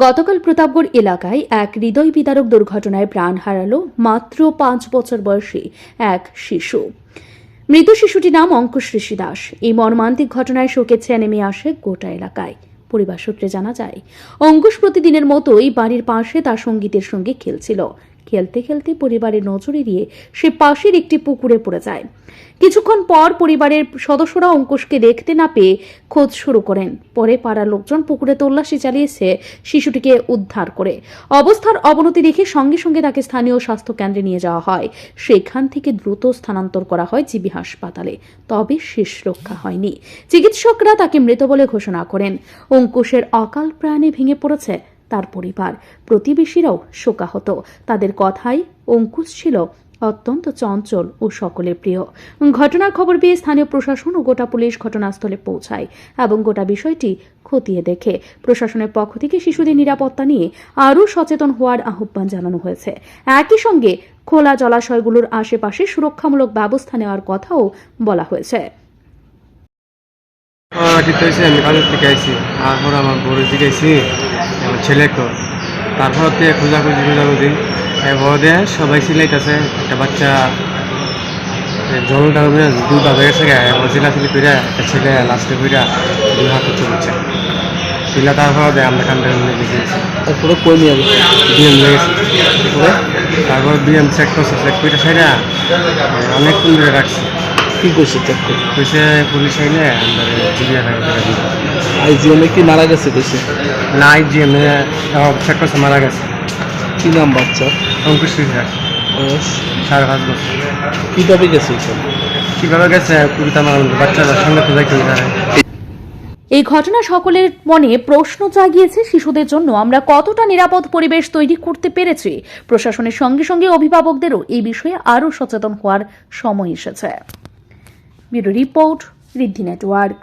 গতকাল প্রতাপগড় এলাকায় এক হৃদয় বিদারক দুর্ঘটনায় প্রাণ হারালো মাত্র 5 বছর বয়সী এক শিশু। মৃত শিশুটির নাম অঙ্কুশ ঋষি দাস। এই মর্মান্তিক ঘটনায় শোকের ছায়া নেমে আসে গোটা এলাকায়। পরিবার সূত্রে জানা যায়, অঙ্কুশ প্রতিদিনের মতোই বাড়ির পাশে তার সঙ্গীতের সঙ্গে খেলছিল। খেলতে খেলতে পরিবারের নজর এড়িয়ে সে পাশের একটি পুকুরে পড়ে যায়। কিছুক্ষণ পর পরিবারের সদস্যরা অঙ্কুশকে দেখতে না পেয়ে খোঁজ শুরু করেন। পরে পাড়ার লোকজন পুকুরে তল্লাশি চালিয়েছে শিশুটিকে উদ্ধার করে। অবস্থার অবনতি দেখে সঙ্গে সঙ্গে তাকে স্থানীয় স্বাস্থ্য কেন্দ্রে নিয়ে যাওয়া হয়। সেখান থেকে দ্রুত স্থানান্তর করা হয় জিবি হাসপাতালে। তবে শেষ রক্ষা হয়নি। চিকিৎসকরা তাকে মৃত বলে ঘোষণা করেন। অঙ্কুশের অকাল প্রাণে ভেঙে পড়েছে তার পরিবার। প্রতিবেশীরাও শোকাহত। তাদের কথাই অঙ্কুশ ছিল অত্যন্ত চঞ্চল ও সকলের প্রিয়। ঘটনার খবর পেয়ে স্থানীয় প্রশাসন ও গোটা পুলিশ ঘটনাস্থলে পৌঁছায় এবং গোটা বিষয়টি খতিয়ে দেখে। প্রশাসনের পক্ষ থেকে শিশুদের নিরাপত্তা নিয়ে আরও সচেতন হওয়ার আহ্বান জানানো হয়েছে। একই সঙ্গে খোলা জলাশয়গুলোর আশেপাশে সুরক্ষামূলক ব্যবস্থা নেওয়ার কথাও বলা হয়েছে। আমি কাজের থেকে আইসি, তারপর আমার বড় দিকে আইসি আমার ছেলেকে, তারপর থেকে খোঁজাখুঁজি বড়ে সবাই সিলাইতেছে। একটা বাচ্চা জলটা দুই বাজে গেছে চিলাচিলি করে একটা ছেলে লাস্টে করে দুই হাতে চলছে চিলা। তারপর আমরা কান্ডে গেছি, তারপরে কই নিয়ে গেছে বিএম লেগেছি। তারপর বিএম চেক করছে, চেক করে সাইডা অনেকক্ষণ ধরে রাখছি। কি করছে চেক করে? কইছে পুলিশ আইলে আমরা চিড়িয়াখানা দিই। আইজিএমে কি মারা গেছে কইছে? না, আইজিএম চেক করছে মারা গেছে। কি নাম বাচ্চার? অঙ্কুশ ঋষি দাস, বয়স 5.5 বছর। কিভাবে গেছে এসব? কিভাবে গেছে কবিতা মারা বাচ্চাদের সঙ্গে তো যাইতে পারে। এই ঘটনা সকলের মনে প্রশ্ন জাগিয়েছে, শিশুদের জন্য আমরা কতটা নিরাপদ পরিবেশ তৈরি করতে পেরেছি। প্রশাসনের সঙ্গে সঙ্গে অভিভাবকদেরও এই বিষয়ে আরও সচেতন হওয়ার সময় এসেছে। ব্যুরো রিপোর্ট, ঋদ্ধি নেটওয়ার্ক।